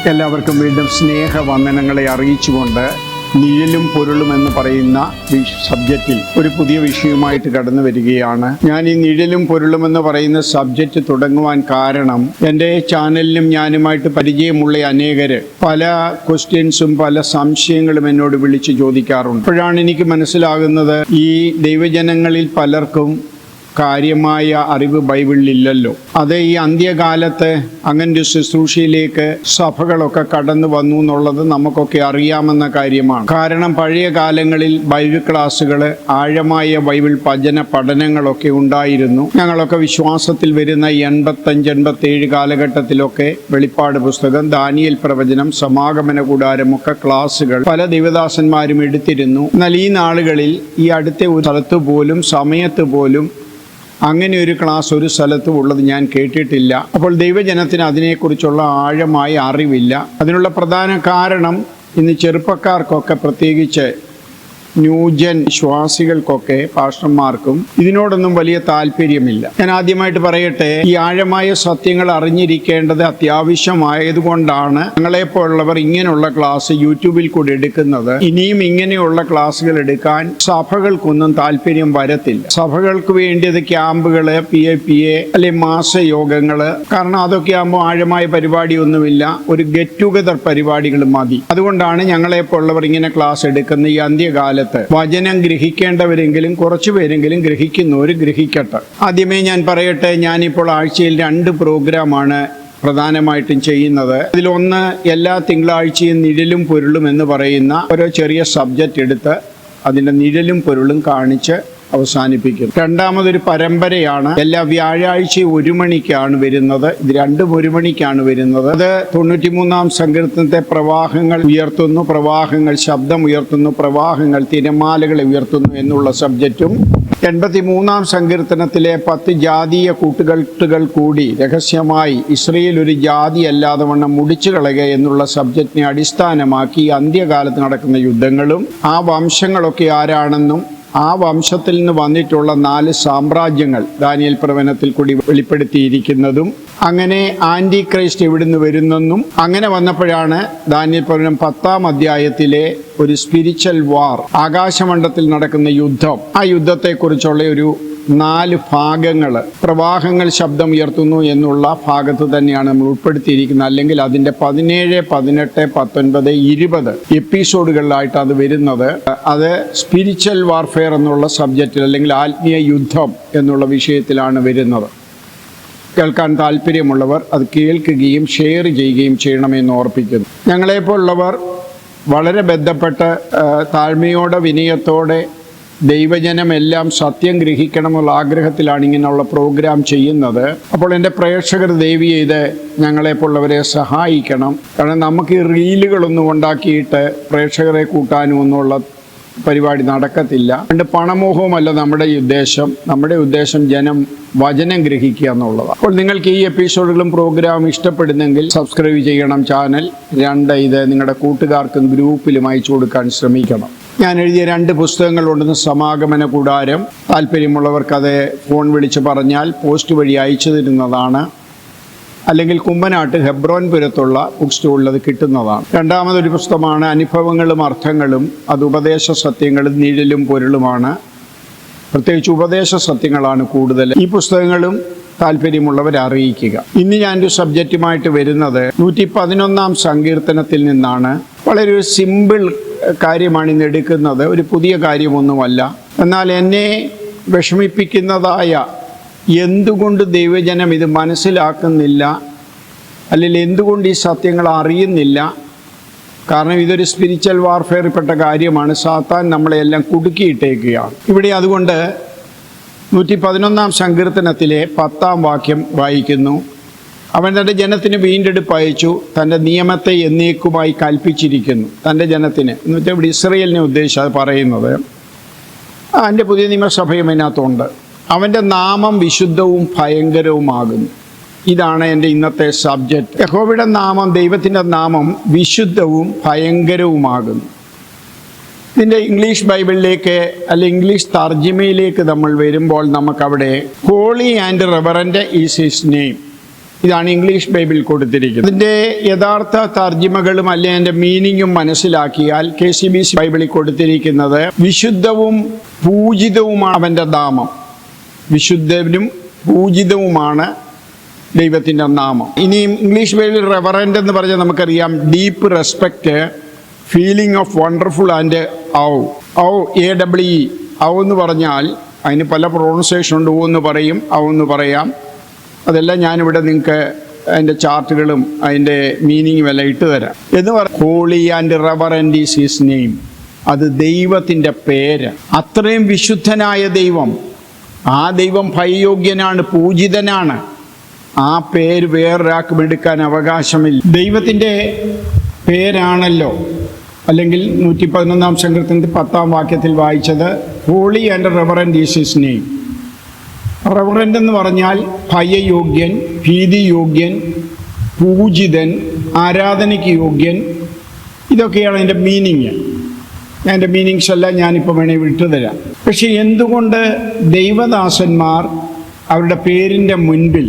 എല്ലാവർക്കും വീണ്ടും സ്നേഹവന്ദനങ്ങളെ അറിയിച്ചുകൊണ്ട് നിഴലും പൊരുളും എന്ന് പറയുന്ന സബ്ജക്റ്റിൽ ഒരു പുതിയ വിഷയവുമായിട്ട് കടന്നു വരികയാണ്. ഞാൻ ഈ നിഴലും പൊരുളും എന്ന് പറയുന്ന സബ്ജക്റ്റ് തുടങ്ങുവാൻ കാരണം എൻ്റെ ചാനലിലും ഞാനുമായിട്ട് പരിചയമുള്ള അനേകര് പല ക്വസ്റ്റ്യൻസും പല സംശയങ്ങളും എന്നോട് വിളിച്ച് ചോദിക്കാറുണ്ട്. അപ്പോഴാണ് എനിക്ക് മനസ്സിലാകുന്നത് ഈ ദൈവജനങ്ങളിൽ പലർക്കും കാര്യമായ അറിവ് ബൈബിളിലില്ലല്ലോ. അത് ഈ അന്ത്യകാലത്ത് അങ്ങനൊരു ശുശ്രൂഷയിലേക്ക് സഭകളൊക്കെ കടന്നു വന്നു എന്നുള്ളത് നമുക്കൊക്കെ അറിയാമെന്ന കാര്യമാണ്. കാരണം പഴയ കാലങ്ങളിൽ ബൈബിൾ ക്ലാസ്സുകൾ, ആഴമായ ബൈബിൾ വചന പഠനങ്ങളൊക്കെ ഉണ്ടായിരുന്നു. ഞങ്ങളൊക്കെ വിശ്വാസത്തിൽ വരുന്ന 85-87 കാലഘട്ടത്തിലൊക്കെ വെളിപ്പാട് പുസ്തകം, ദാനിയേൽ പ്രവചനം, സമാഗമന കൂടാരമൊക്കെ ക്ലാസ്സുകൾ പല ദൈവദാസന്മാരും എടുത്തിരുന്നു. എന്നാൽ ഈ നാളുകളിൽ ഈ അടുത്ത ഒരു സ്ഥലത്ത് പോലും സമയത്ത് പോലും അങ്ങനെ ഒരു ക്ലാസ് ഒരു സ്ഥലത്തും ഉള്ളത് ഞാൻ കേട്ടിട്ടില്ല. അപ്പോൾ ദൈവജനത്തിന് അതിനെക്കുറിച്ചുള്ള ആഴമായ അറിവില്ല. അതിനുള്ള പ്രധാന കാരണം ഇന്ന് ചെറുപ്പക്കാർക്കൊക്കെ, പ്രത്യേകിച്ച് ന്യൂജൻ വിശ്വാസികൾക്കൊക്കെ, പാസ്റ്റർമാർക്കും ഇതിനോടൊന്നും വലിയ താല്പര്യമില്ല. ഞാൻ ആദ്യമായിട്ട് പറയട്ടെ, ഈ ആഴമായ സത്യങ്ങൾ അറിഞ്ഞിരിക്കേണ്ടത് അത്യാവശ്യമായതുകൊണ്ടാണ് ഞങ്ങളെപ്പോലുള്ളവർ ഇങ്ങനെയുള്ള ക്ലാസ് യൂട്യൂബിൽ കൂടി എടുക്കുന്നത്. ഇനിയും ഇങ്ങനെയുള്ള ക്ലാസ്സുകൾ എടുക്കാൻ സഭകൾക്കൊന്നും താല്പര്യം വരത്തില്ല. സഭകൾക്ക് വേണ്ടിയത് ക്യാമ്പുകള്, PA അല്ലെ മാസയോഗങ്ങള്, കാരണം അതൊക്കെ ആകുമ്പോൾ ആഴമായ പരിപാടിയൊന്നുമില്ല, ഒരു ഗെറ്റ് ടുഗദർ പരിപാടികൾ മതി. അതുകൊണ്ടാണ് ഞങ്ങളെപ്പോലുള്ളവർ ഇങ്ങനെ ക്ലാസ് എടുക്കുന്ന. ഈ അന്ത്യകാലത്ത് വചനം ഗ്രഹിക്കേണ്ടവരെങ്കിലും കുറച്ചു പേരെങ്കിലും ഗ്രഹിക്കുന്നവർ ഗ്രഹിക്കട്ടെ. ആദ്യമേ ഞാൻ പറയട്ടെ, ഞാനിപ്പോൾ ആഴ്ചയിൽ 2 പ്രോഗ്രാമാണ് പ്രധാനമായിട്ടും ചെയ്യുന്നത്. അതിലൊന്ന്, എല്ലാ തിങ്കളാഴ്ചയും നിഴലും പൊരുളും എന്ന് പറയുന്ന ഒരു ചെറിയ സബ്ജക്റ്റ് എടുത്ത് അതിൻ്റെ നിഴലും പൊരുളും കാണിച്ച് അവസാനിപ്പിക്കും. രണ്ടാമതൊരു പരമ്പരയാണ്. എല്ലാ വ്യാഴാഴ്ചയും 1 മണിക്കാണ് വരുന്നത്. ഇത് 2 1 മണിക്കാണ് വരുന്നത്. അത് 93-ാം സങ്കീർത്തനത്തെ പ്രവാഹങ്ങൾ ഉയർത്തുന്നു, പ്രവാഹങ്ങൾ ശബ്ദം ഉയർത്തുന്നു, പ്രവാഹങ്ങൾ തിരമാലകളെ ഉയർത്തുന്നു എന്നുള്ള സബ്ജക്റ്റും 83-ാം സങ്കീർത്തനത്തിലെ 10 ജാതീയ കൂട്ടുകെട്ടുകൾ കൂടി രഹസ്യമായി ഇസ്രയേൽ ഒരു ജാതി അല്ലാതെ വണ്ണം മുടിച്ചു കളയുക എന്നുള്ള സബ്ജക്റ്റിനെ അടിസ്ഥാനമാക്കി അന്ത്യകാലത്ത് നടക്കുന്ന യുദ്ധങ്ങളും ആ വംശങ്ങളൊക്കെ ആരാണെന്നും ആ വംശത്തിൽ നിന്ന് വന്നിട്ടുള്ള 4 സാമ്രാജ്യങ്ങൾ ദാനിയേൽ പ്രവചനത്തിൽ കൂടി വെളിപ്പെടുത്തിയിരിക്കുന്നതും, അങ്ങനെ ആന്റി ക്രൈസ്റ്റ് എവിടുന്ന് വരുന്നെന്നും, അങ്ങനെ വന്നപ്പോഴാണ് ദാനിയേൽ പ്രവചനം 10-ാം അധ്യായത്തിലെ ഒരു സ്പിരിച്വൽ വാർ, ആകാശമണ്ഡലത്തിൽ നടക്കുന്ന യുദ്ധം, ആ യുദ്ധത്തെക്കുറിച്ചുള്ള ഒരു 4 ഭാഗങ്ങൾ, പ്രവാഹങ്ങൾ ശബ്ദം ഉയർത്തുന്നു എന്നുള്ള ഭാഗത്ത് തന്നെയാണ് നമ്മൾ ഉൾപ്പെടുത്തിയിരിക്കുന്നത്. അല്ലെങ്കിൽ അതിൻ്റെ 17, 18, 19, 20 എപ്പിസോഡുകളിലായിട്ട് അത് വരുന്നത്. അത് സ്പിരിച്വൽ വാർഫെയർ എന്നുള്ള സബ്ജക്റ്റിൽ, അല്ലെങ്കിൽ ആത്മീയ യുദ്ധം എന്നുള്ള വിഷയത്തിലാണ് വരുന്നത്. കേൾക്കാൻ താല്പര്യമുള്ളവർ അത് കേൾക്കുകയും ഷെയർ ചെയ്യുകയും ചെയ്യണമെന്ന് ഓർപ്പിക്കുന്നു. ഞങ്ങളെപ്പോലുള്ളവർ വളരെ ബന്ധപ്പെട്ട് താഴ്മയോടെ, വിനയത്തോടെ ദൈവജനമെല്ലാം സത്യം ഗ്രഹിക്കണമെന്നുള്ള ആഗ്രഹത്തിലാണ് ഇങ്ങനെയുള്ള പ്രോഗ്രാം ചെയ്യുന്നത്. അപ്പോൾ എൻ്റെ പ്രേക്ഷകർ ദയവ് ചെയ്ത് ഞങ്ങളെപ്പോലുള്ളവരെ സഹായിക്കണം. കാരണം നമുക്ക് ഈ റീലുകളൊന്നും ഉണ്ടാക്കിയിട്ട് പ്രേക്ഷകരെ കൂട്ടാനും ഒന്നുള്ള പരിപാടി നടക്കത്തില്ല. അതുകൊണ്ട് പണമോഹവുമല്ല നമ്മുടെ ഉദ്ദേശം. നമ്മുടെ ഉദ്ദേശം ജനം വചനം ഗ്രഹിക്കുക എന്നുള്ളതാണ്. അപ്പോൾ നിങ്ങൾക്ക് ഈ എപ്പിസോഡുകളും പ്രോഗ്രാമും ഇഷ്ടപ്പെടുന്നെങ്കിൽ സബ്സ്ക്രൈബ് ചെയ്യണം ചാനൽ. 2, ഇത് നിങ്ങളുടെ കൂട്ടുകാർക്കും ഗ്രൂപ്പിലും അയച്ചു കൊടുക്കാൻ ശ്രമിക്കണം. ഞാൻ എഴുതിയ 2 പുസ്തകങ്ങളുണ്ടെന്ന്, സമാഗമന കൂടാരം. താല്പര്യമുള്ളവർക്കത് ഫോൺ വിളിച്ച് പറഞ്ഞാൽ പോസ്റ്റ് വഴി അയച്ചു തരുന്നതാണ്. അല്ലെങ്കിൽ കുമ്പനാട്ട് ഹെബ്രോൻപുരത്തുള്ള ബുക്ക് സ്റ്റോളിൽ അത് കിട്ടുന്നതാണ്. രണ്ടാമതൊരു പുസ്തകമാണ് അനുഭവങ്ങളും അർത്ഥങ്ങളും. അത് ഉപദേശ സത്യങ്ങളും നിഴലും പൊരുളുമാണ്. പ്രത്യേകിച്ച് ഉപദേശ സത്യങ്ങളാണ് കൂടുതൽ. ഈ പുസ്തകങ്ങളും താല്പര്യമുള്ളവരെ അറിയിക്കുക. ഇന്ന് ഞാനൊരു സബ്ജക്റ്റുമായിട്ട് വരുന്നത് 111-ാം സങ്കീർത്തനത്തിൽ നിന്നാണ്. വളരെ ഒരു സിമ്പിൾ കാര്യമാണ് ഇന്ന് എടുക്കുന്നത്. ഒരു പുതിയ കാര്യമൊന്നുമല്ല. എന്നാൽ എന്നെ വിഷമിപ്പിക്കുന്നതായ, എന്തുകൊണ്ട് ദൈവജനം ഇത് മനസ്സിലാക്കുന്നില്ല, അല്ലെങ്കിൽ എന്തുകൊണ്ട് ഈ സത്യങ്ങൾ അറിയുന്നില്ല, കാരണം ഇതൊരു സ്പിരിച്വൽ വാർഫെയറിൽപ്പെട്ട കാര്യമാണ്. സാത്താൻ നമ്മളെല്ലാം കുടുക്കിയിട്ടേക്കുകയാണ് ഇവിടെ. അതുകൊണ്ട് 111-ാം സങ്കീർത്തനത്തിലെ 10-ാം വാക്യം വായിക്കുന്നു. അവൻ തൻ്റെ ജനത്തിന് വീണ്ടെടുപ്പ് അയച്ചു, തൻ്റെ നിയമത്തെ എന്നേക്കുമായി കൽപ്പിച്ചിരിക്കുന്നു. തൻ്റെ ജനത്തിന് എന്ന് വെച്ചാൽ ഇവിടെ ഇസ്രയേലിനെ ഉദ്ദേശിച്ച് അത് പറയുന്നത്. എൻ്റെ പുതിയ നിയമസഭയും അതിനകത്തുണ്ട്. അവൻ്റെ നാമം വിശുദ്ധവും ഭയങ്കരവുമാകുന്നു. ഇതാണ് എൻ്റെ ഇന്നത്തെ സബ്ജക്റ്റ്. യഹോവയുടെ നാമം, ദൈവത്തിൻ്റെ നാമം വിശുദ്ധവും ഭയങ്കരവുമാകുന്നു. ഇതിൻ്റെ ഇംഗ്ലീഷ് ബൈബിളിലേക്ക്, അല്ലെങ്കിൽ ഇംഗ്ലീഷ് തർജിമയിലേക്ക് നമ്മൾ വരുമ്പോൾ നമുക്കവിടെ holy and reverend is his name ഇതാണ് ഇംഗ്ലീഷ് ബൈബിൾ കൊടുത്തിരിക്കുന്നത്. ഇതിൻ്റെ യഥാർത്ഥ തർജ്ജിമകളും അല്ലെങ്കിൽ അതിൻ്റെ മീനിങ്ങും മനസ്സിലാക്കിയാൽ KCBC ബൈബിളിൽ കൊടുത്തിരിക്കുന്നത് വിശുദ്ധവും പൂജിതവുമാണ് അവൻ്റെ നാമം. വിശുദ്ധനും പൂജിതവുമാണ് ദൈവത്തിൻ്റെ നാമം. ഇനിയും ഇംഗ്ലീഷ് ബൈബിളിൽ റെവറൻറ്റ് എന്ന് പറഞ്ഞാൽ നമുക്കറിയാം deep respect, feeling of wonderful and AWE എന്ന് പറഞ്ഞാൽ അതിന് പല പ്രൊണൗൺസിയേഷൻ ഉണ്ട്. എന്ന് പറയും, എന്ന് പറയാം. അതെല്ലാം ഞാനിവിടെ നിങ്ങൾക്ക് അതിൻ്റെ ചാർട്ടുകളും അതിൻ്റെ മീനിങ്ങും എല്ലാം ഇട്ട് തരാം. എന്ന് പറഞ്ഞാൽ holy and reverend is his name. അത് ദൈവത്തിൻ്റെ പേര്. അത്രയും വിശുദ്ധനായ ദൈവം, ആ ദൈവം ഭയയോഗ്യനാണ്, പൂജിതനാണ്. ആ പേര് വേറൊരാൾക്കും എടുക്കാൻ അവകാശമില്ല. ദൈവത്തിൻ്റെ പേരാണല്ലോ, അല്ലെങ്കിൽ 111-ാം സങ്കീർത്തനത്തിൽ 10-ാം വാക്യത്തിൽ വായിച്ചത് holy and reverend is his name. Reverend എന്ന് പറഞ്ഞാൽ ഭയയോഗ്യൻ, ഭീതിയോഗ്യൻ, പൂജിതൻ, ആരാധനയ്ക്ക് യോഗ്യൻ. ഇതൊക്കെയാണ് അതിൻ്റെ മീനിങ്. അതിൻ്റെ മീനിങ്സ് എല്ലാം ഞാനിപ്പോൾ വേണേൽ വിട്ടുതരാം. പക്ഷെ എന്തുകൊണ്ട് ദൈവദാസന്മാർ അവരുടെ പേരിൻ്റെ മുൻപിൽ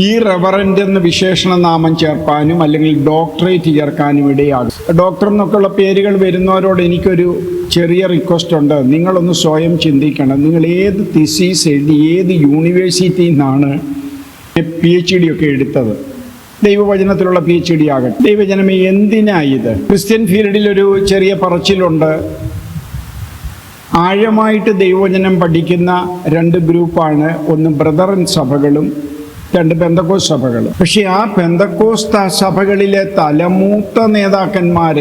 ഈ റെവറൻറ്റ് എന്ന് വിശേഷണ നാമം ചേർക്കാനും അല്ലെങ്കിൽ ഡോക്ടറേറ്റ് ചേർക്കാനും ഇടയാകും? ഡോക്ടർ എന്നൊക്കെയുള്ള പേരുകൾ വരുന്നവരോട് എനിക്കൊരു ചെറിയ റിക്വസ്റ്റ് ഉണ്ട്. നിങ്ങളൊന്ന് സ്വയം ചിന്തിക്കണം. നിങ്ങൾ ഏത് തിസീസ് എഴുതി, ഏത് യൂണിവേഴ്സിറ്റിയിൽ നിന്നാണ് PhD ഒക്കെ എടുത്തത്? ദൈവവചനത്തിലുള്ള PhD ആകട്ടെ. ദൈവജനമേ, എന്തിനായത്? ക്രിസ്ത്യൻ ഫീൽഡിലൊരു ചെറിയ പറച്ചിലുണ്ട്. ആഴമായിട്ട് ദൈവവചനം പഠിക്കുന്ന 2 ഗ്രൂപ്പാണ്. ഒന്ന് ബ്രദറൻ സഭകളും, 2 പെന്തക്കോസ്ത് സഭകളും. പക്ഷെ ആ പെന്തക്കോസ്ത് സഭകളിലെ തലമൂത്ത നേതാക്കന്മാർ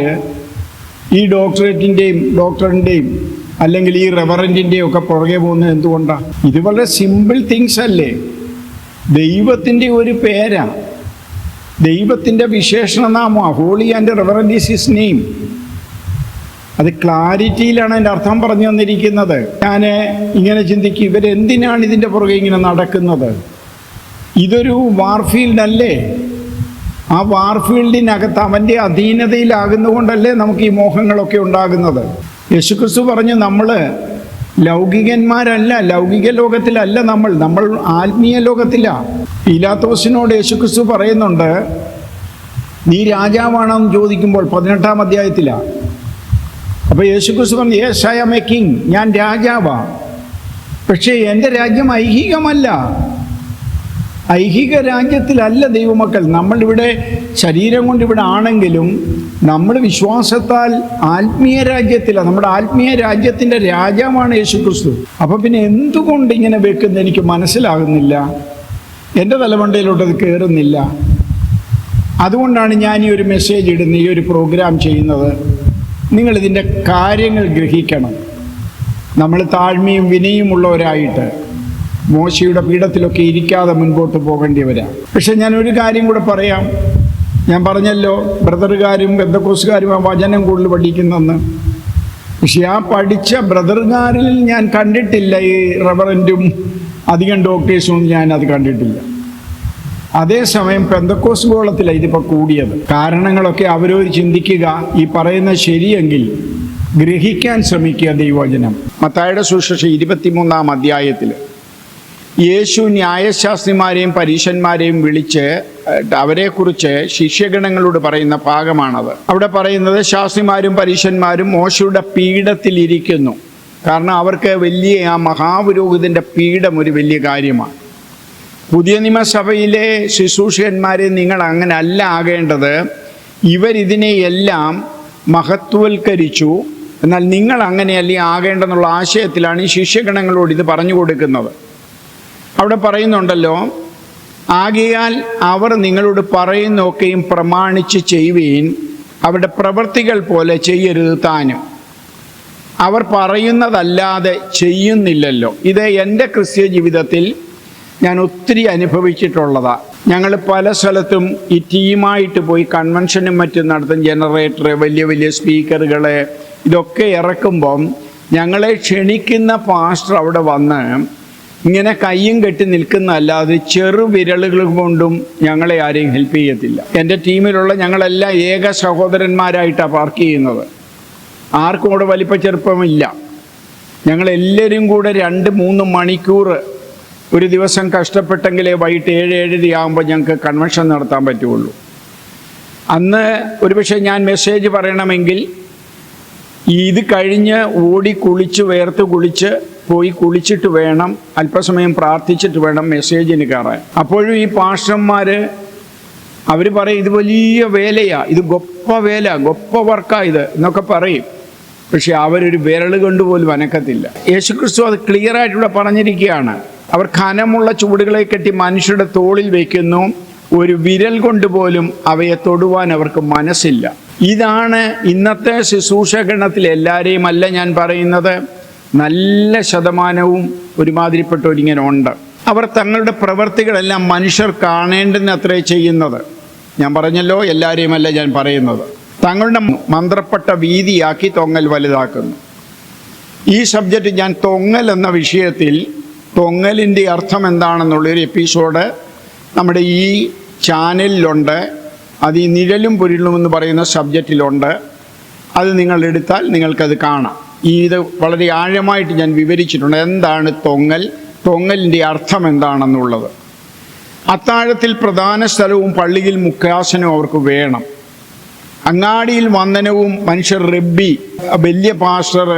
ഈ ഡോക്ടറിൻ്റെയും അല്ലെങ്കിൽ ഈ റെവറൻറ്റിൻ്റെയും ഒക്കെ പുറകെ പോകുന്നത് എന്തുകൊണ്ടാണ്? ഇത് വളരെ സിമ്പിൾ തിങ്സ് അല്ലേ? ദൈവത്തിൻ്റെ ഒരു പേരാ, ദൈവത്തിൻ്റെ വിശേഷണനാമ holy and reverend is his name. അത് ക്ലാരിറ്റിയിലാണ് എൻ്റെ അർത്ഥം പറഞ്ഞു തന്നിരിക്കുന്നത്. ഞാൻ ഇങ്ങനെ ചിന്തിക്കും, ഇവരെന്തിനാണ് ഇതിൻ്റെ പുറകെ ഇങ്ങനെ നടക്കുന്നത്? ഇതൊരു വാർഫീൽഡല്ലേ? ആ വാർഫീൽഡിനകത്ത് അവൻ്റെ അധീനതയിലാകുന്നതുകൊണ്ടല്ലേ നമുക്ക് ഈ മോഹങ്ങളൊക്കെ ഉണ്ടാകുന്നത്. യേശുക്രിസ്തു പറഞ്ഞു, നമ്മൾ ലൗകികന്മാരല്ല, ലൗകിക ലോകത്തിലല്ല, നമ്മൾ ആത്മീയ ലോകത്തിലാണ്. പീലാത്തോസിനോട് യേശുക്രിസ്തു പറയുന്നുണ്ട്, നീ രാജാവാണെന്ന് ചോദിക്കുമ്പോൾ 18-ാം അധ്യായത്തിലാണ്. അപ്പോൾ യേശുക്രിസ്തു പറഞ്ഞു, yes I am a king, ഞാൻ രാജാവാണ്. പക്ഷേ എൻ്റെ രാജ്യം ഐഹികമല്ല. ഐഹിക രാജ്യത്തിലല്ല ദൈവമക്കൾ. നമ്മളിവിടെ ശരീരം കൊണ്ട് ഇവിടെ ആണെങ്കിലും നമ്മൾ വിശ്വാസത്താൽ ആത്മീയ രാജ്യത്തിലാണ്. നമ്മുടെ ആത്മീയ രാജ്യത്തിൻ്റെ രാജാവാണ് യേശുക്രിസ്തു. അപ്പോൾ പിന്നെ എന്തുകൊണ്ട് ഇങ്ങനെ വെക്കുന്നത് എനിക്ക് മനസ്സിലാകുന്നില്ല. എൻ്റെ തലമണ്ടയിലോട്ട് അത് കയറുന്നില്ല. അതുകൊണ്ടാണ് ഞാൻ ഈ ഒരു മെസ്സേജ് ഇടുന്നത്, ഈ ഒരു പ്രോഗ്രാം ചെയ്യുന്നത്. നിങ്ങളിതിൻ്റെ കാര്യങ്ങൾ ഗ്രഹിക്കണം. നമ്മൾ താഴ്മയും വിനയുമുള്ളവരായിട്ട് മോശയുടെ പീഠത്തിലൊക്കെ ഇരിക്കാതെ മുൻപോട്ട് പോകേണ്ടിവരാണ്. പക്ഷെ ഞാൻ ഒരു കാര്യം കൂടെ പറയാം. ഞാൻ പറഞ്ഞല്ലോ, ബ്രദറുകാരും പെന്തക്കോസ്തുകാരും ആ വചനം കൂടുതൽ പഠിക്കുന്നെന്ന്. പക്ഷെ ആ പഠിച്ച ബ്രദറുകാരിൽ ഞാൻ കണ്ടിട്ടില്ല ഈ റെവറൻറ്റും അധികം ഡോക്ടേഴ്സും ഞാനത് കണ്ടിട്ടില്ല. അതേസമയം പെന്തക്കോസ്ത് ഗോളത്തിലാണ് ഇതിപ്പോൾ കൂടിയത്. കാരണങ്ങളൊക്കെ അവരവർ ചിന്തിക്കുക. ഈ പറയുന്നത് ശരിയെങ്കിൽ ഗ്രഹിക്കാൻ ശ്രമിക്കുക ദൈവവചനം. മത്തായിയുടെ സുവിശേഷം 23-ാം അധ്യായത്തിൽ യേശു ന്യായശാസ്ത്രിമാരെയും പരീശന്മാരെയും വിളിച്ച് അവരെക്കുറിച്ച് ശിഷ്യഗണങ്ങളോട് പറയുന്ന ഭാഗമാണത്. അവിടെ പറയുന്നത്, ശാസ്ത്രിമാരും പരീശന്മാരും മോശയുടെ പീഠത്തിലിരിക്കുന്നു. കാരണം അവർക്ക് വലിയ ആ മഹാപുരോഹിതൻ്റെ പീഠം ഒരു വലിയ കാര്യമാണ്. പുതിയ നിയമസഭയിലെ ശുശ്രൂഷകന്മാരെ നിങ്ങൾ അങ്ങനെ അല്ല ആകേണ്ടത്. ഇവരിതിനെയെല്ലാം മഹത്വവൽക്കരിച്ചു, എന്നാൽ നിങ്ങൾ അങ്ങനെയല്ലേ ആകേണ്ടെന്നുള്ള ആശയത്തിലാണ് ഈ ശിഷ്യഗണങ്ങളോട് ഇത് പറഞ്ഞു കൊടുക്കുന്നത്. അവിടെ പറയുന്നുണ്ടല്ലോ, ആകയാൽ അവർ നിങ്ങളോട് പറയുന്നൊക്കെയും പ്രമാണിച്ച് ചെയ്യുവീൻ, അവരുടെ പ്രവൃത്തികൾ പോലെ ചെയ്യരുത് താനും. അവർ പറയുന്നതല്ലാതെ ചെയ്യുന്നില്ലല്ലോ. ഇത് എൻ്റെ ക്രിസ്ത്യ ജീവിതത്തിൽ ഞാൻ ഒത്തിരി അനുഭവിച്ചിട്ടുള്ളതാണ്. ഞങ്ങൾ പല സ്ഥലത്തും ഈ ടീമായിട്ട് പോയി കൺവെൻഷനും മറ്റും നടത്തും. ജനറേറ്റർ, വലിയ വലിയ സ്പീക്കറുകളെ ഇതൊക്കെ ഇറക്കുമ്പം ഞങ്ങളെ ക്ഷണിക്കുന്ന പാസ്റ്റർ അവിടെ വന്ന് ഇങ്ങനെ കയ്യും കെട്ടി നിൽക്കുന്നതല്ലാതെ ചെറുവിരലുകൾ കൊണ്ടും ഞങ്ങളെ ആരെയും ഹെൽപ്പ് ചെയ്യത്തില്ല. എൻ്റെ ടീമിലുള്ള ഞങ്ങളെല്ലാം ഏക സഹോദരന്മാരായിട്ടാണ് പാർക്ക് ചെയ്യുന്നത്. ആർക്കും കൂടെ വലിപ്പ ചെറുപ്പമില്ല. ഞങ്ങളെല്ലാവരും കൂടെ 2-3 മണിക്കൂർ ഒരു ദിവസം കഷ്ടപ്പെട്ടെങ്കിലേ വൈകിട്ട് 7-7:30 ആകുമ്പോൾ ഞങ്ങൾക്ക് കൺവെൻഷൻ നടത്താൻ പറ്റുള്ളൂ. അന്ന് ഒരുപക്ഷെ ഞാൻ മെസ്സേജ് പറയണമെങ്കിൽ ഇത് കഴിഞ്ഞ് ഓടി കുളിച്ച് വേർത്ത് കുളിച്ച് പോയി കുളിച്ചിട്ട് വേണം, അല്പസമയം പ്രാർത്ഥിച്ചിട്ട് വേണം മെസ്സേജിന് കയറാൻ. അപ്പോഴും ഈ പാസ്റ്റർമാർ അവർ പറയും ഇത് വലിയ വേലയാണ്, ഇത് ഗൊപ്പ വേല, ഗൊപ്പ വർക്കാണ് ഇത് എന്നൊക്കെ പറയും. പക്ഷെ അവരൊരു വിരൽ കൊണ്ടുപോലും അനക്കത്തില്ല. യേശുക്രിസ്തു അത് ക്ലിയറായിട്ട് ഇവിടെ പറഞ്ഞിരിക്കുകയാണ്. അവർ ഖനമുള്ള ചുവടുകളെ കെട്ടി മനുഷ്യരുടെ തോളിൽ വയ്ക്കുന്നു, ഒരു വിരൽ കൊണ്ടുപോലും അവയെ തൊടുവാൻ അവർക്ക് മനസ്സില്ല. ഇതാണ് ഇന്നത്തെ ശുശ്രൂഷകരണത്തിൽ എല്ലാവരെയും അല്ല ഞാൻ പറയുന്നത്, നല്ല ശതമാനവും ഒരുമാതിരിപ്പെട്ടവരിങ്ങനെ ഉണ്ട്. അവർ തങ്ങളുടെ പ്രവർത്തികളെല്ലാം മനുഷ്യർ കാണേണ്ടുന്നത്രേ ചെയ്യുന്നത്. ഞാൻ പറഞ്ഞല്ലോ, എല്ലാവരെയും അല്ല ഞാൻ പറയുന്നത്. തങ്ങളുടെ മന്ത്രപ്പെട്ട വീതിയാക്കി തൊങ്ങൽ വലുതാക്കുന്നു. ഈ സബ്ജക്റ്റ് ഞാൻ തൊങ്ങൽ എന്ന വിഷയത്തിൽ തൊങ്ങലിൻ്റെ അർത്ഥം എന്താണെന്നുള്ളൊരു എപ്പിസോഡ് നമ്മുടെ ഈ ചാനലിലുണ്ട്. അത് ഈ നിഴലും പൊരുളും എന്ന് പറയുന്ന സബ്ജക്റ്റിലുണ്ട്. അത് നിങ്ങൾ എടുത്താൽ നിങ്ങൾക്കത് കാണാം. ഇത് വളരെ ആഴമായിട്ട് ഞാൻ വിവരിച്ചിട്ടുണ്ട്. എന്താണ് തൊങ്ങൽ, തൊങ്ങലിൻ്റെ അർത്ഥം എന്താണെന്നുള്ളത്. അത്താഴത്തിൽ പ്രധാന സ്ഥലവും പള്ളിയിൽ മുഖ്യാസനവും അവർക്ക് വേണം. അങ്ങാടിയിൽ വന്ദനവും മനുഷ്യർ റബ്ബി, വലിയ പാസ്റ്റർ,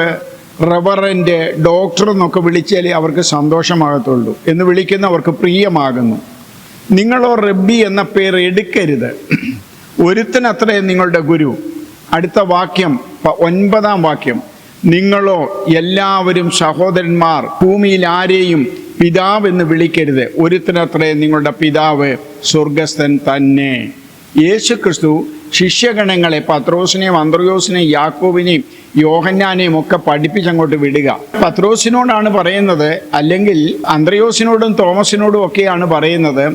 റവറൻറ്റ്, ഡോക്ടർ എന്നൊക്കെ വിളിച്ചാലേ അവർക്ക് സന്തോഷമാകത്തുള്ളൂ. എന്ന് വിളിക്കുന്നവർക്ക് പ്രിയമാകുന്നു. നിങ്ങളോ റബ്ബി എന്ന പേര് എടുക്കരുത്, ഒരുത്തനത്രേ നിങ്ങളുടെ ഗുരു. അടുത്ത വാക്യം 9-ാം വാക്യം, നിങ്ങളോ എല്ലാവരും സഹോദരന്മാർ, ഭൂമിയിൽ ആരെയും പിതാവെന്ന് വിളിക്കരുത്, ഒരുത്തനത്രേ നിങ്ങളുടെ പിതാവ് സ്വർഗസ്ഥൻ തന്നെ. യേശുക്രിസ്തു ശിഷ്യഗണങ്ങളെ പത്രോസിനെയും അന്ത്രയോസിനെയും യാക്കോബിനെയും യോഹന്നാനെയും ഒക്കെ പഠിപ്പിച്ചങ്ങോട്ട് വിടുക. പത്രോസിനോടാണ് പറയുന്നത്, അല്ലെങ്കിൽ അന്ത്രയോസിനോടും തോമസിനോടും ഒക്കെയാണ് പറയുന്നത്,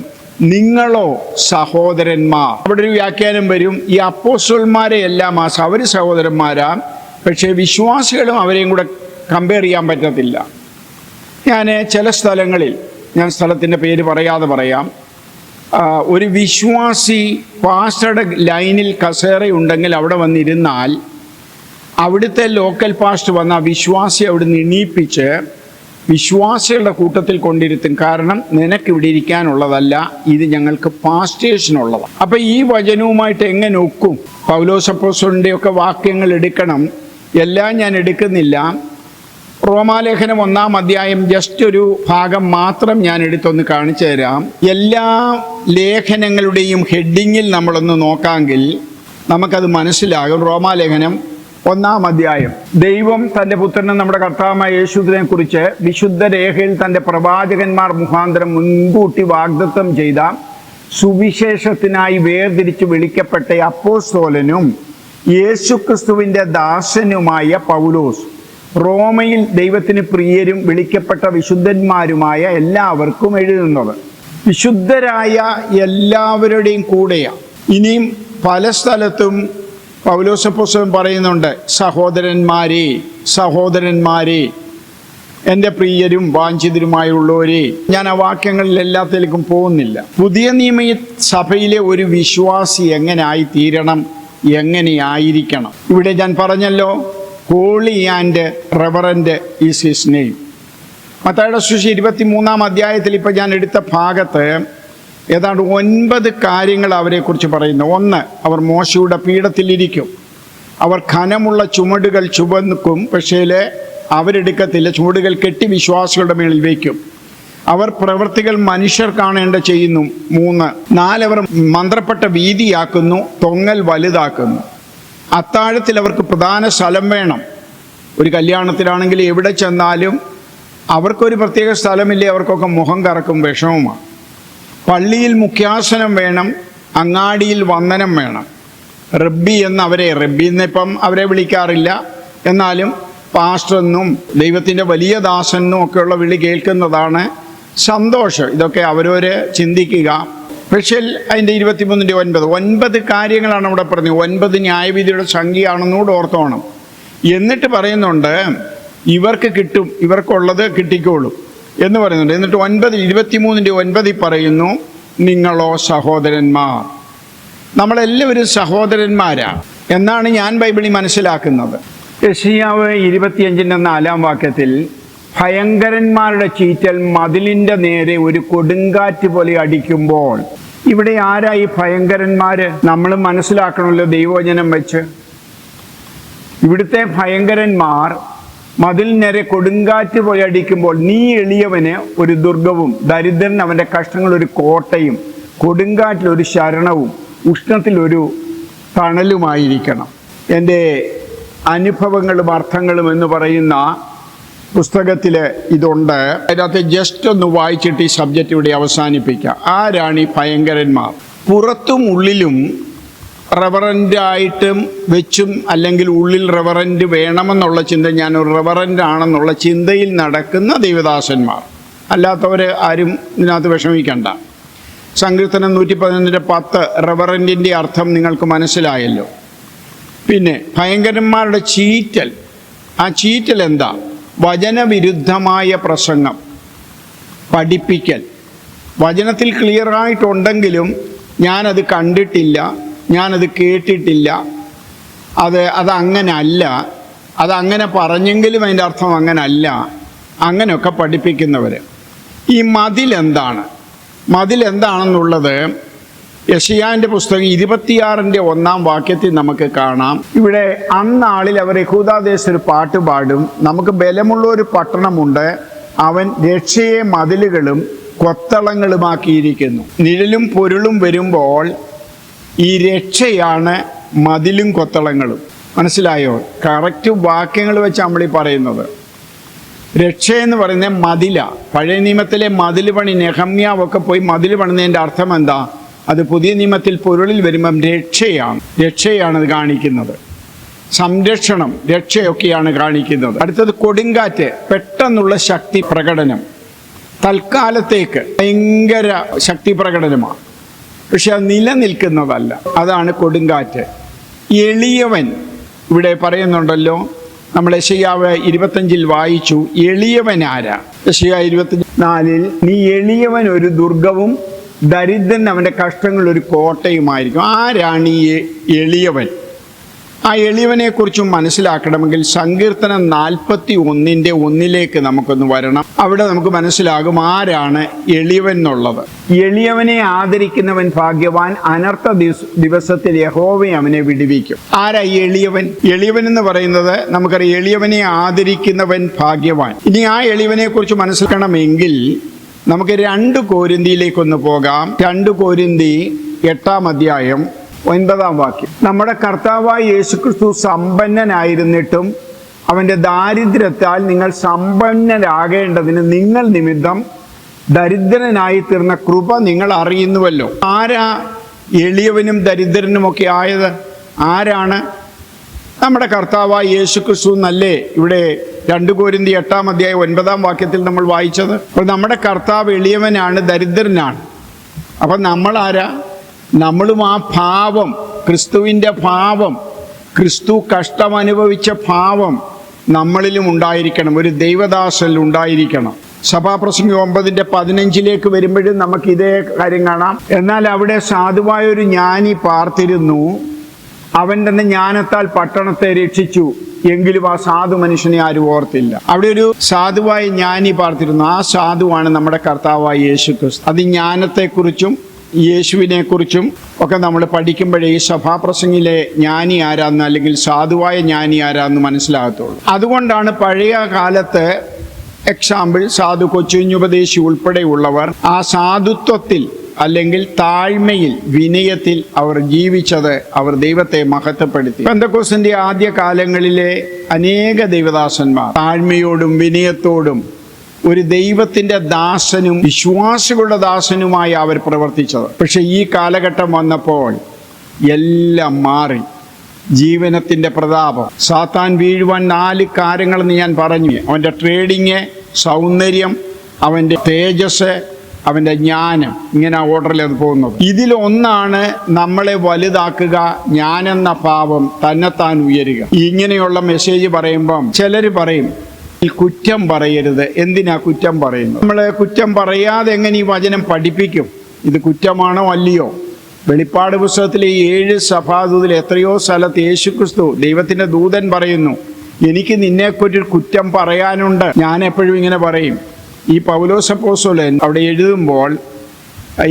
നിങ്ങളോ സഹോദരന്മാർ. അവിടെ ഒരു വ്യാഖ്യാനം വരും, ഈ അപ്പോസ്തലന്മാരെ എല്ലാം അവർ സഹോദരന്മാരാ, പക്ഷേ വിശ്വാസികളും അവരെയും കൂടെ കമ്പയർ ചെയ്യാൻ പറ്റത്തില്ല. ഞാൻ ചില സ്ഥലങ്ങളിൽ, ഞാൻ സ്ഥലത്തിൻ്റെ പേര് പറയാതെ പറയാം, ഒരു വിശ്വാസി പാസ്റ്ററുടെ ലൈനിൽ കസേരയുണ്ടെങ്കിൽ അവിടെ വന്നിരുന്നാൽ അവിടുത്തെ ലോക്കൽ പാസ്റ്റർ വന്ന ആ വിശ്വാസി അവിടുന്ന് എണീപ്പിച്ച് വിശ്വാസികളുടെ കൂട്ടത്തിൽ കൊണ്ടിരുത്തും. കാരണം നിനക്കിവിടെ ഇരിക്കാനുള്ളതല്ല, ഇത് ഞങ്ങൾക്ക് പാസ്റ്റേഴ്സിനുള്ളതാണ്. അപ്പം ഈ വചനവുമായിട്ട് എങ്ങനെ ഒക്കും? പൗലോസ് അപ്പോസ്തലൻ്റെ ഒക്കെ വാക്യങ്ങൾ എടുക്കണം, എല്ലാം ഞാൻ എടുക്കുന്നില്ല. റോമാലേഖനം 1-ാം അധ്യായം ജസ്റ്റ് ഒരു ഭാഗം മാത്രം ഞാൻ എടുത്തൊന്ന് കാണിച്ചു തരാം. എല്ലാ ലേഖനങ്ങളുടെയും ഹെഡിങ്ങിൽ നമ്മളൊന്ന് നോക്കാമെങ്കിൽ നമുക്കത് മനസ്സിലാകും. റോമാലേഖനം 1-ാം അധ്യായം, ദൈവം തൻ്റെ പുത്രനെ നമ്മുടെ കർത്താവായ യേശുവിനെ കുറിച്ച് വിശുദ്ധ രേഖയിൽ തൻ്റെ പ്രവാചകന്മാർ മുഖാന്തരം മുൻകൂട്ടി വാഗ്ദത്തം ചെയ്ത സുവിശേഷത്തിനായി വേർതിരിച്ച് വിളിക്കപ്പെട്ട അപ്പോസ്തലനും യേശുക്രിസ്തുവിൻ്റെ ദാസനുമായ പൗലോസ്, റോമയിൽ ദൈവത്തിന് പ്രിയരും വിളിക്കപ്പെട്ട വിശുദ്ധന്മാരുമായ എല്ലാവർക്കും എഴുതുന്നത്. വിശുദ്ധരായ എല്ലാവരുടെയും കൂടെയാണ്. ഇനിയും പല സ്ഥലത്തും പൗലോസ് അപ്പോസ്തലൻ പറയുന്നുണ്ട്, സഹോദരന്മാരെ, സഹോദരന്മാരെ, എൻ്റെ പ്രിയരും വാഞ്ചിതരുമായുള്ളവരെ. ഞാൻ ആ വാക്യങ്ങളിൽ എല്ലാത്തിലേക്കും പോകുന്നില്ല. പുതിയ നിയമ സഭയിലെ ഒരു വിശ്വാസി എങ്ങനെ ആയിത്തീരണം, എങ്ങനെയായിരിക്കണം? ഇവിടെ ഞാൻ പറഞ്ഞല്ലോ, holy and reverend is his name. മത്തായിയുടെ സുവിശേഷം 23-ാം അധ്യായത്തിൽ ഇപ്പോൾ ഞാൻ എടുത്ത ഭാഗത്ത് ഏതാണ്ട് 9 കാര്യങ്ങൾ അവരെക്കുറിച്ച് പറയുന്നു. 1, അവർ മോശയുടെ പീഠത്തിലിരിക്കും. അവർ ഖനമുള്ള ചുമടുകൾ ചുമക്കും, പക്ഷേ അവരെടുക്കത്തില്ല. ചുമടുകൾ കെട്ടി വിശ്വാസികളുടെ മേളിൽ വയ്ക്കും. അവർ പ്രവൃത്തികൾ മനുഷ്യർ കാണേണ്ട ചെയ്യുന്നു. 3, 4, അവർ മന്ത്രപ്പെട്ട വീതിയാക്കുന്നു, തൊങ്ങൽ വലുതാക്കുന്നു. അത്താഴത്തിൽ അവർക്ക് പ്രധാന സ്ഥലം വേണം. ഒരു കല്യാണത്തിലാണെങ്കിൽ എവിടെ ചെന്നാലും അവർക്കൊരു പ്രത്യേക സ്ഥലമില്ലേ, അവർക്കൊക്കെ മുഖം കറക്കും, വിഷമമാണ്. പള്ളിയിൽ മുഖ്യാസനം വേണം, അങ്ങാടിയിൽ വന്ദനം വേണം. റബ്ബി എന്ന് അവരെ, റബ്ബി എന്നിപ്പം അവരെ വിളിക്കാറില്ല, എന്നാലും പാസ്റ്റർ എന്നും ദൈവത്തിൻ്റെ വലിയ ദാസെന്നും ഒക്കെയുള്ള വിളി കേൾക്കുന്നതാണ് സന്തോഷം. ഇതൊക്കെ അവരവരെ ചിന്തിക്കുക. പക്ഷേ അതിൻ്റെ 23-9 കാര്യങ്ങളാണ് ഇവിടെ പറഞ്ഞത്. 9 ന്യായവിധിയുടെ സംഖ്യയാണെന്നുകൂടെ ഓർത്തോണം. എന്നിട്ട് പറയുന്നുണ്ട്, ഇവർക്ക് കിട്ടും, ഇവർക്കുള്ളത് കിട്ടിക്കോളും എന്ന് പറയുന്നുണ്ട്. എന്നിട്ട് 23-9 പറയുന്നു, നിങ്ങളോ സഹോദരന്മാർ. നമ്മളെല്ലാവരും സഹോദരന്മാരാണ് എന്നാണ് ഞാൻ ബൈബിളിൽ മനസ്സിലാക്കുന്നത്. യെശയ്യാവ് 25-ന്റെ 4-ാം വാക്യത്തിൽ ഭയങ്കരന്മാരുടെ ചീറ്റൽ മതിലിൻ്റെ നേരെ ഒരു കൊടുങ്കാറ്റ് പോലെ അടിക്കുമ്പോൾ ഇവിടെ ആരാ ഈ ഭയങ്കരന്മാര്? നമ്മൾ മനസ്സിലാക്കണമല്ലോ ദൈവവചനം വെച്ച്. ഇവിടുത്തെ ഭയങ്കരന്മാർ മതിൽ നേരെ കൊടുങ്കാറ്റ് പോലെ അടിക്കുമ്പോൾ നീ എളിയവന് ഒരു ദുർഗവും ദരിദ്രൻ അവൻ്റെ കഷ്ടങ്ങൾ ഒരു കോട്ടയും കൊടുങ്കാറ്റിൽ ഒരു ശരണവും ഉഷ്ണത്തിലൊരു തണലുമായിരിക്കണം. എൻ്റെ അനുഭവങ്ങളും അർത്ഥങ്ങളും എന്ന് പറയുന്ന പുസ്തകത്തിൽ ഇതുണ്ട്. അതിനകത്ത് ജസ്റ്റ് ഒന്ന് വായിച്ചിട്ട് ഈ സബ്ജക്റ്റ് ഇവിടെ അവസാനിപ്പിക്കാം. ആരാണ് ഈ ഭയങ്കരന്മാർ? പുറത്തും ഉള്ളിലും റെവറൻ്റായിട്ടും വെച്ചും അല്ലെങ്കിൽ ഉള്ളിൽ റെവറൻ്റ് വേണമെന്നുള്ള ചിന്ത, ഞാനൊരു റെവറൻ്റ് ആണെന്നുള്ള ചിന്തയിൽ നടക്കുന്ന ദൈവദാസന്മാർ. അല്ലാത്തവർ ആരും ഇതിനകത്ത് വിഷമിക്കണ്ട. സങ്കീർത്തനം 111:10 റെവറൻറ്റിൻ്റെ അർത്ഥം നിങ്ങൾക്ക് മനസ്സിലായല്ലോ. പിന്നെ ഭയങ്കരന്മാരുടെ ചീറ്റൽ. ആ ചീറ്റൽ എന്താ? വചനവിരുദ്ധമായ പ്രസംഗം, പഠിപ്പിക്കൽ. വചനത്തിൽ ക്ലിയറായിട്ടുണ്ടെങ്കിലും ഞാനത് കണ്ടിട്ടില്ല, ഞാനത് കേട്ടിട്ടില്ല, അതങ്ങനെ അല്ല, അതങ്ങനെ പറഞ്ഞെങ്കിലും അതിൻ്റെ അർത്ഥം അങ്ങനെ അല്ല, അങ്ങനെയൊക്കെ പഠിപ്പിക്കുന്നവർ. ഈ മതിലെന്താണ്? മതിലെന്താണെന്നുള്ളത് യെശയ്യാവിൻ്റെ പുസ്തകം 26:1 നമുക്ക് കാണാം. ഇവിടെ അന്നാളിൽ അവർ യഹൂദാദേശത്ത് ഒരു പാട്ട് പാടും. നമുക്ക് ബലമുള്ള ഒരു പട്ടണമുണ്ട്, അവൻ രക്ഷയെ മതിലുകളും കൊത്തളങ്ങളുമാക്കിയിരിക്കുന്നു. നിഴലും പൊരുളും വരുമ്പോൾ ഈ രക്ഷയാണ് മതിലും കൊത്തളങ്ങളും. മനസ്സിലായോ? കറക്റ്റ് വാക്യങ്ങൾ വെച്ച് നമ്മൾ ഈ പറയുന്നത്. രക്ഷയെന്ന് പറയുന്നത് മതില. പഴയ നിയമത്തിലെ മതിൽ പണി, നെഹമ്യാവൊക്കെ പോയി മതിൽ പണിതതിൻ്റെ അർത്ഥം എന്താ? അത് പുതിയ നിയമത്തിൽ പൊരുളിൽ വരുമ്പം രക്ഷയാണ് അത് കാണിക്കുന്നത്. സംരക്ഷണം, രക്ഷയൊക്കെയാണ് കാണിക്കുന്നത്. അടുത്തത് കൊടുങ്കാറ്റ്, പെട്ടെന്നുള്ള ശക്തി പ്രകടനം. തൽക്കാലത്തേക്ക് ഭയങ്കര ശക്തി പ്രകടനമാണ്, പക്ഷെ അത് നിലനിൽക്കുന്നതല്ല. അതാണ് കൊടുങ്കാറ്റ്. എളിയവൻ ഇവിടെ പറയുന്നുണ്ടല്ലോ, നമ്മൾ യെശയ്യാവ് 25 വായിച്ചു. എളിയവൻ ആരാ? യെശയ്യാവ് 24 നീ എളിയവൻ ഒരു ദുർഗവും ദരിദ്രൻ അവൻ്റെ കഷ്ടങ്ങൾ ഒരു കോട്ടയുമായിരിക്കും. ആരാണ് ഈ എളിയവൻ? ആ എളിയവനെക്കുറിച്ചും മനസ്സിലാക്കണമെങ്കിൽ സങ്കീർത്തനം 41:1 നമുക്കൊന്ന് വരണം. അവിടെ നമുക്ക് മനസ്സിലാകും ആരാണ് എളിയവൻ എന്നുള്ളത്. എളിയവനെ ആദരിക്കുന്നവൻ ഭാഗ്യവാൻ, അനർത്ഥ ദിവസത്തിൽ യഹോവ അവനെ വിടുവിക്കും. ആരാ എളിയവൻ? എളിയവൻ എന്ന് പറയുന്നത് നമുക്കറിയാം, എളിയവനെ ആദരിക്കുന്നവൻ ഭാഗ്യവാൻ. ഇനി ആ എളിയവനെ കുറിച്ച് മനസ്സിലാക്കണമെങ്കിൽ നമുക്ക് 2 കോരിന്തിയിലേക്കൊന്ന് പോകാം. 2 കോരിന്തി 8:9 നമ്മുടെ കർത്താവായ യേശുക്രിസ്തു സമ്പന്നനായിരുന്നിട്ടും അവൻ്റെ ദാരിദ്ര്യത്താൽ നിങ്ങൾ സമ്പന്നരാകേണ്ടതിന് നിങ്ങൾ നിമിത്തം ദരിദ്രനായി തീർന്ന കൃപ നിങ്ങൾ അറിയുന്നുവല്ലോ. ആരാ എളിയവനും ദരിദ്രനുമൊക്കെ ആയത്? ആരാണ്? നമ്മുടെ കർത്താവായ യേശുക്രിസ്തു എന്നല്ലേ ഇവിടെ 2 കോരിന്തി 8:9 നമ്മൾ വായിച്ചത്. അപ്പോൾ നമ്മുടെ കർത്താവ് എളിയവനാണ്, ദരിദ്രനാണ്. അപ്പം നമ്മളാരാ? നമ്മളും ആ ഭാവം, ക്രിസ്തുവിൻ്റെ ഭാവം, ക്രിസ്തു കഷ്ടമനുഭവിച്ച ഭാവം നമ്മളിലും ഉണ്ടായിരിക്കണം, ഒരു ദൈവദാസനിൽ ഉണ്ടായിരിക്കണം. സഭാപ്രസംഗി 9:15 വരുമ്പോഴും നമുക്ക് ഇതേ കാര്യം കാണാം. എന്നാൽ അവിടെ സാധുവായൊരു ജ്ഞാനി പാർത്തിരുന്നു, അവൻ തന്നെ ജ്ഞാനത്താൽ പട്ടണത്തെ രക്ഷിച്ചു, എങ്കിലും ആ സാധു മനുഷ്യനെ ആരും ഓർത്തില്ല. അവിടെ ഒരു സാധുവായ ജ്ഞാനി പാർത്തിരുന്നു. ആ സാധുവാണ് നമ്മുടെ കർത്താവായ യേശു ക്രിസ്തു. അത് ജ്ഞാനത്തെക്കുറിച്ചും യേശുവിനെ കുറിച്ചും ഒക്കെ നമ്മൾ പഠിക്കുമ്പോഴേ ഈ സഭാപ്രസംഗിലെ ജ്ഞാനി ആരാന്ന്, അല്ലെങ്കിൽ സാധുവായ ജ്ഞാനി ആരാന്ന് മനസ്സിലാകത്തുള്ളൂ. അതുകൊണ്ടാണ് പഴയ കാലത്ത് എക്സാമ്പിൾ സാധു കൊച്ചുകുഞ്ഞുപദേശി ഉൾപ്പെടെയുള്ളവർ ആ സാധുത്വത്തിൽ അല്ലെങ്കിൽ താഴ്മയിൽ, വിനയത്തിൽ അവർ ജീവിച്ചത്, അവർ ദൈവത്തെ മഹത്വപ്പെടുത്തി. പെന്തക്കോസ്തിന്റെ ആദ്യ കാലങ്ങളിലെ അനേക ദൈവദാസന്മാർ താഴ്മയോടും വിനയത്തോടും ഒരു ദൈവത്തിൻ്റെ ദാസനും വിശ്വാസികളുടെ ദാസനുമായി അവർ പ്രവർത്തിച്ചത്. പക്ഷെ ഈ കാലഘട്ടം വന്നപ്പോൾ എല്ലാം മാറി. ജീവനത്തിൻ്റെ പ്രതാപം, സാത്താൻ വീഴുവാൻ 4 കാര്യങ്ങളെന്ന് ഞാൻ പറഞ്ഞു. അവൻ്റെ ട്രേഡിങ്, സൗന്ദര്യം, അവൻ്റെ തേജസ്, അവൻ്റെ ജ്ഞാനം, ഇങ്ങനെ ഓർഡറിൽ അത് പോകുന്നത്. ഇതിലൊന്നാണ് നമ്മളെ വലുതാക്കുക, ഞാനെന്ന ഭാവം, തന്നെത്താൻ ഉയരുക. ഇങ്ങനെയുള്ള മെസ്സേജ് പറയുമ്പം ചിലർ പറയും കുറ്റം പറയരുത്. എന്തിനാ കുറ്റം പറയുന്നത്? നമ്മൾ കുറ്റം പറയാതെ എങ്ങനെ ഈ വചനം പഠിപ്പിക്കും? ഇത് കുറ്റമാണോ അല്ലയോ? വെളിപ്പാട് പുസ്തകത്തിലെ 7 സഭാദൂതിൽ എത്രയോ സ്ഥലത്ത് യേശുക്രിസ്തു, ദൈവത്തിൻ്റെ ദൂതൻ പറയുന്നു, എനിക്ക് നിന്നെക്കൊരു കുറ്റം പറയാനുണ്ട്. ഞാൻ എപ്പോഴും ഇങ്ങനെ പറയും, ഈ പൗലോസ് അപ്പോസ്തലൻ അവിടെ എഴുതുമ്പോൾ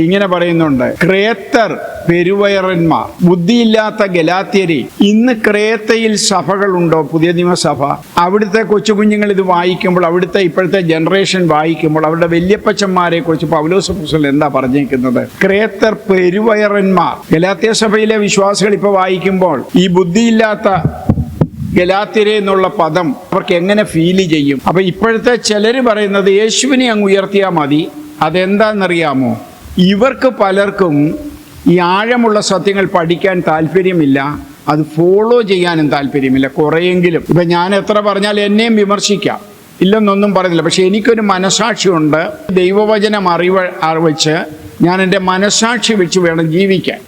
ഇങ്ങനെ പറയുന്നുണ്ട്, ക്രേത്തർ പെരുവയറന്മാർ, ബുദ്ധിയില്ലാത്ത ഗലാത്യരെ. ഇന്ന് ക്രേത്തയിൽ സഭകളുണ്ടോ? പുതിയ നിയമസഭ. അവിടുത്തെ കൊച്ചുകുഞ്ഞുങ്ങൾ ഇത് വായിക്കുമ്പോൾ, അവിടുത്തെ ഇപ്പോഴത്തെ ജനറേഷൻ വായിക്കുമ്പോൾ, അവരുടെ വല്യപ്പച്ചന്മാരെ കുറിച്ച് പൗലോസ് അപ്പോസ്തലൻ എന്താ പറഞ്ഞിരിക്കുന്നത്? ക്രേത്തർ പെരുവയറന്മാർ. ഗലാത്യ സഭയിലെ വിശ്വാസികൾ ഇപ്പോൾ വായിക്കുമ്പോൾ ഈ ബുദ്ധിയില്ലാത്ത ഗലാത്യരെ എന്നുള്ള പദം അവർക്ക് എങ്ങനെ ഫീൽ ചെയ്യും? അപ്പൊ ഇപ്പോഴത്തെ ചിലര് പറയുന്നത് യേശുവിനെ അങ്ങ് ഉയർത്തിയാൽ മതി. അതെന്താണെന്നറിയാമോ? ഇവർക്ക് പലർക്കും ഈ ആഴമുള്ള സത്യങ്ങൾ പഠിക്കാൻ താല്പര്യമില്ല, അത് ഫോളോ ചെയ്യാനും താല്പര്യമില്ല. കുറേയെങ്കിലും ഇപ്പം ഞാൻ എത്ര പറഞ്ഞാൽ എന്നെയും വിമർശിക്കാം, ഇല്ലെന്നൊന്നും പറയുന്നില്ല. പക്ഷെ എനിക്കൊരു മനസാക്ഷിയുണ്ട്. ദൈവവചനം അറിവച്ച് ഞാൻ എൻ്റെ മനസാക്ഷി വെച്ച് വേണം ജീവിക്കാൻ.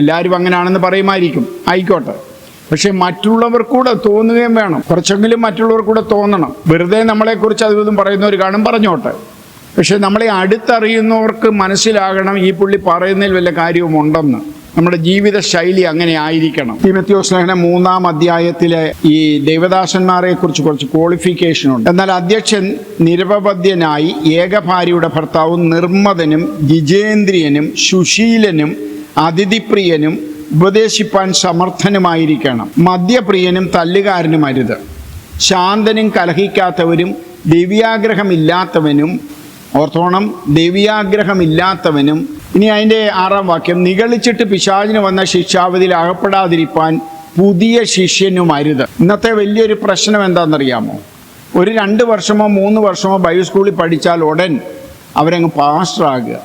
എല്ലാവരും അങ്ങനെയാണെന്ന് പറയുമായിരിക്കും, ആയിക്കോട്ടെ. പക്ഷെ മറ്റുള്ളവർ കൂടെ തോന്നുകയും വേണം. കുറച്ചെങ്കിലും മറ്റുള്ളവർ കൂടെ തോന്നണം. വെറുതെ നമ്മളെക്കുറിച്ച് അതും പറയുന്നവർ കാണും, പറഞ്ഞോട്ടെ. പക്ഷെ നമ്മളെ അടുത്തറിയുന്നവർക്ക് മനസ്സിലാകണം ഈ പുള്ളി പറയുന്നതിൽ വല്ല കാര്യവും ഉണ്ടെന്ന്. നമ്മുടെ ജീവിത ശൈലി അങ്ങനെ ആയിരിക്കണം. തീമോഥെയോസ് ലേഖനം 3-ാം അധ്യായത്തിലെ ഈ ദൈവദാസന്മാരെ കുറിച്ച് കുറച്ച് ക്വാളിഫിക്കേഷൻ ഉണ്ട്. എന്നാൽ അധ്യക്ഷൻ നിരപവധ്യനായി ഏകഭാര്യയുടെ ഭർത്താവും നിർമ്മതനും ജിജേന്ദ്രിയനും സുശീലനും അതിഥിപ്രിയനും ഉപദേശിപ്പാൻ സമർത്ഥനുമായിരിക്കണം. മദ്യപ്രിയനും തല്ലുകാരനും അരുത്. ശാന്തനും കലഹിക്കാത്തവരും ദിവ്യാഗ്രഹമില്ലാത്തവനും, ഓർത്തോണം, ദിവ്യാഗ്രഹമില്ലാത്തവനും. ഇനി അതിൻ്റെ 6-ാം വാക്യം, നിഗളിച്ചിട്ട് പിശാചിന് വന്ന ശിക്ഷാവിധിയിൽ അകപ്പെടാതിരിപ്പാൻ പുതിയ ശിഷ്യനും അരുത്. ഇന്നത്തെ വലിയൊരു പ്രശ്നം എന്താണെന്നറിയാമോ? ഒരു 2 വർഷമോ 3 വർഷമോ ബൈബിൾ സ്കൂളിൽ പഠിച്ചാൽ ഉടൻ അവരങ്ങ് പാസ്റ്ററാകുക.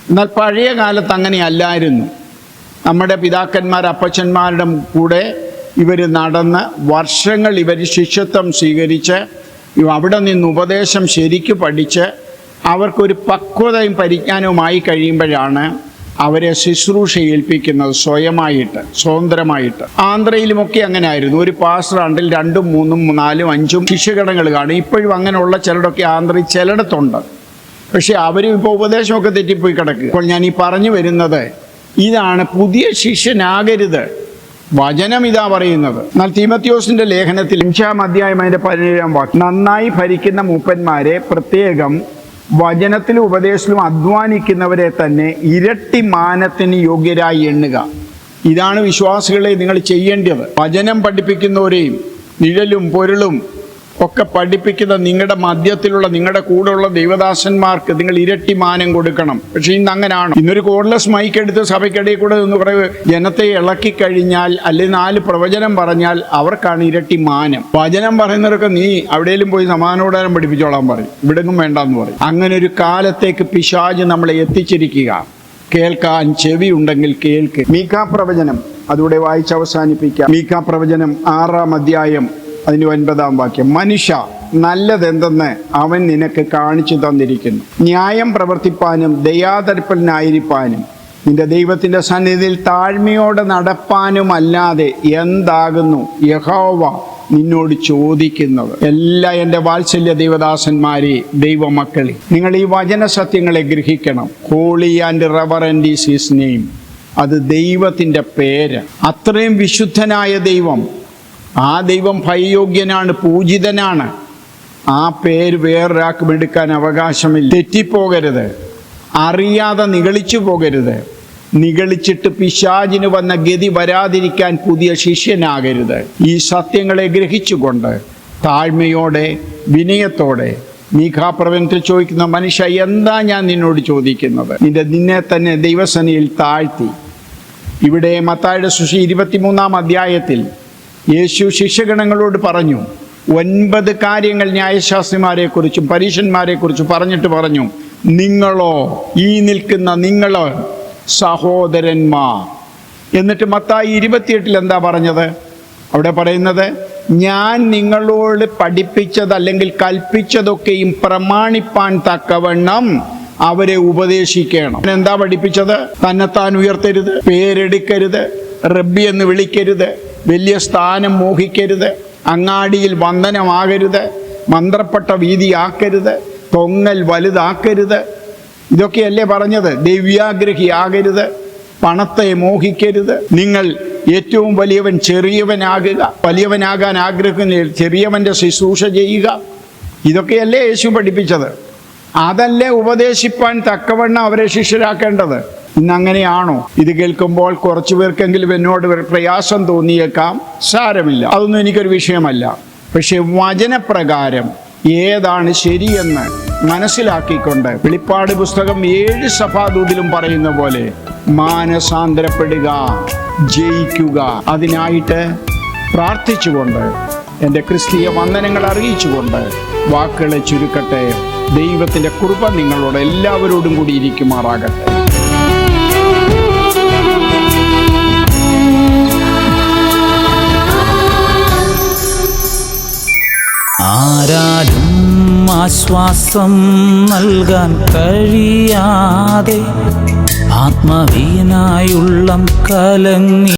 എന്നാൽ പഴയ കാലത്ത് അങ്ങനെയല്ലായിരുന്നു. നമ്മുടെ പിതാക്കന്മാർ, അപ്പച്ചന്മാരുടെ കൂടെ ഇവർ നടന്ന് വർഷങ്ങൾ ഇവർ ശിഷ്യത്വം സ്വീകരിച്ച് അവിടെ നിന്ന് ഉപദേശം ശരിക്ക് പഠിച്ച് അവർക്കൊരു പക്വതയും പരിജ്ഞാനവുമായി കഴിയുമ്പോഴാണ് അവരെ ശുശ്രൂഷ ഏൽപ്പിക്കുന്നത് സ്വയമായിട്ട്, സ്വതന്ത്രമായിട്ട്. ആന്ധ്രയിലുമൊക്കെ അങ്ങനെ ആയിരുന്നു. ഒരു പാസ്റ്റർ ആണ്ടിൽ 2, 3, 4, 5 ശിഷ്യഗണങ്ങൾ കാണും. ഇപ്പോഴും അങ്ങനെയുള്ള ചിലടൊക്കെ ആന്ധ്രയിൽ ചിലയിടത്തുണ്ട്. പക്ഷെ അവരും ഇപ്പോൾ ഉപദേശമൊക്കെ തെറ്റിപ്പോയി കിടക്കുക. അപ്പോൾ ഞാൻ ഈ പറഞ്ഞു വരുന്നത് ഇതാണ്, പുതിയ ശിഷ്യനാകരുത്. വചനം ഇതാ പറയുന്നത്. എന്നാൽ തീമോഥെയോസിന്റെ ലേഖനത്തിൽ 5-ാം അധ്യായം അതിന്റെ 17-ാം വാക്യം, നന്നായി ഭരിക്കുന്ന മൂപ്പന്മാരെ പ്രത്യേകം വചനത്തിലും ഉപദേശത്തിലും അധ്വാനിക്കുന്നവരെ തന്നെ ഇരട്ടി മാനത്തിന് യോഗ്യരായി എണ്ണുക. ഇതാണ് വിശ്വാസികളെ നിങ്ങൾ ചെയ്യേണ്ടത്. വചനം പഠിപ്പിക്കുന്നവരെയും നിഴലും പൊരുളും ഒക്കെ പഠിപ്പിക്കുന്ന നിങ്ങളുടെ മധ്യത്തിലുള്ള, നിങ്ങളുടെ കൂടെയുള്ള ദൈവദാസന്മാർക്ക് നിങ്ങൾ ഇരട്ടി മാനം കൊടുക്കണം. പക്ഷെ ഇന്ന് അങ്ങനെയാണോ? ഇന്നൊരു കോഡ്ലെസ് മൈക്ക് എടുത്ത് സഭയ്ക്കിടയിൽ കൂടെ ഒന്ന് കുറേ ജനത്തെ ഇളക്കി കഴിഞ്ഞാൽ, അല്ലെങ്കിൽ 4 പ്രവചനം പറഞ്ഞാൽ അവർക്കാണ് ഇരട്ടി മാനം. വചനം പറയുന്നവരൊക്കെ നീ അവിടെയും പോയി സമാനോടാരം പഠിപ്പിച്ചോളാൻ പറയും, ഇവിടെങ്ങും വേണ്ടെന്ന് പറയും. അങ്ങനെ ഒരു കാലത്തേക്ക് പിശാച് നമ്മളെ എത്തിച്ചിരിക്കുക. കേൾക്കാൻ ചെവി ഉണ്ടെങ്കിൽ കേൾക്ക്. മീഖാ പ്രവചനം അതുകൂടെ വായിച്ച് അവസാനിപ്പിക്കാം. മീഖാ പ്രവചനം 6-ാം അധ്യായം അതിന് 9-ാം വാക്യം, മനുഷ്യ നല്ലതെന്തെന്ന് അവൻ നിനക്ക് കാണിച്ചു തന്നിരിക്കുന്നു. ന്യായം പ്രവർത്തിപ്പാനും ദയാതർപ്പനായിരിക്കാനും നിന്റെ ദൈവത്തിൻ്റെ സന്നിധിയിൽ താഴ്മയോടെ നടപ്പാനുമല്ലാതെ എന്താകുന്നു യഹോവ നിന്നോട് ചോദിക്കുന്നത്? എല്ലാ എൻ്റെ വാത്സല്യ ദൈവദാസന്മാരെ, ദൈവമക്കളെ, നിങ്ങൾ ഈ വചന സത്യങ്ങളെ ഗ്രഹിക്കണം. Holy and reverend is his name. അത് ദൈവത്തിൻ്റെ പേര്. അത്രയും വിശുദ്ധനായ ദൈവം, ആ ദൈവം ഭയയോഗ്യനാണ്, പൂജിതനാണ്. ആ പേര് വേറൊരാൾക്കും എടുക്കാൻ അവകാശമില്ല. തെറ്റിപ്പോകരുത്, അറിയാതെ നിഗളിച്ചു പോകരുത്. നിഗളിച്ചിട്ട് പിശാചിന് വന്ന ഗതി വരാതിരിക്കാൻ പുതിയ ശിഷ്യനാകരുത്. ഈ സത്യങ്ങളെ ഗ്രഹിച്ചുകൊണ്ട് താഴ്മയോടെ വിനയത്തോടെ മീഖാ പ്രവചനത്തിൽ ചോദിക്കുന്ന, മനുഷ്യ എന്താ ഞാൻ നിന്നോട് ചോദിക്കുന്നത്? നിന്നെ തന്നെ ദൈവസന്നിധിയിൽ താഴ്ത്തി. ഇവിടെ മത്തായിയുടെ സുവിശേഷം 23-ാം അധ്യായത്തിൽ യേശു ശിഷ്യഗണങ്ങളോട് പറഞ്ഞു, 9 കാര്യങ്ങൾ ന്യായശാസ്ത്രിമാരെക്കുറിച്ചും പരീശന്മാരെക്കുറിച്ചും പറഞ്ഞിട്ട് പറഞ്ഞു, നിങ്ങളോ, ഈ നിൽക്കുന്ന നിങ്ങളോ സഹോദരന്മാർ. എന്നിട്ട് മത്തായി 28 എന്താ പറഞ്ഞത്? അവിടെ പറയുന്നത്, ഞാൻ നിങ്ങളോട് പഠിപ്പിച്ചത് അല്ലെങ്കിൽ കൽപ്പിച്ചതൊക്കെയും പ്രമാണിപ്പാൻ തക്കവണ്ണം അവരെ ഉപദേശിക്കണം. എന്താ പഠിപ്പിച്ചത്? തന്നെത്താൻ ഉയർത്തരുത്, പേരെടുക്കരുത്, റബ്ബി എന്ന് വിളിക്കരുത്, വലിയ സ്ഥാനം മോഹിക്കരുത്, അങ്ങാടിയിൽ വന്ദനമാകരുത്, മന്ത്രപ്പെട്ട വീതിയാക്കരുത്, തൊങ്ങൽ വലുതാക്കരുത്. ഇതൊക്കെയല്ലേ പറഞ്ഞത്? ദിവ്യാഗ്രഹിയാകരുത്, പണത്തെ മോഹിക്കരുത്, നിങ്ങൾ ഏറ്റവും വലിയവൻ ചെറിയവനാകുക, വലിയവനാകാൻ ആഗ്രഹിക്കുന്ന ചെറിയവൻ്റെ ശുശ്രൂഷ ചെയ്യുക. ഇതൊക്കെയല്ലേ യേശു പഠിപ്പിച്ചത്. അതല്ലേ ഉപദേശിപ്പാൻ തക്കവണ്ണം അവരെ ശിഷ്യരാക്കേണ്ടത്. ഇന്നങ്ങനെയാണോ? ഇത് കേൾക്കുമ്പോൾ കുറച്ചു പേർക്കെങ്കിലും എന്നോട് പ്രയാസം തോന്നിയേക്കാം. സാരമില്ല, അതൊന്നും എനിക്കൊരു വിഷയമല്ല. പക്ഷെ വചനപ്രകാരം ഏതാണ് ശരിയെന്ന് മനസ്സിലാക്കിക്കൊണ്ട് വെളിപ്പാട് പുസ്തകം 7 സഭാദൂതിലും പറയുന്ന പോലെ മാനസാന്തരപ്പെടുക, ജയിക്കുക. അതിനായിട്ട് പ്രാർത്ഥിച്ചുകൊണ്ട് എൻ്റെ ക്രിസ്തീയ വന്ദനങ്ങൾ അറിയിച്ചുകൊണ്ട് വാക്കുകളെ ചുരുക്കട്ടെ. ദൈവത്തിൻ്റെ കൃപ നിങ്ങളോട് എല്ലാവരോടും കൂടി ഇരിക്കുമാറാകട്ടെ. ആരാലും ആശ്വാസം നൽകാൻ കഴിയാതെ ആത്മവീനായുള്ളം കലങ്ങി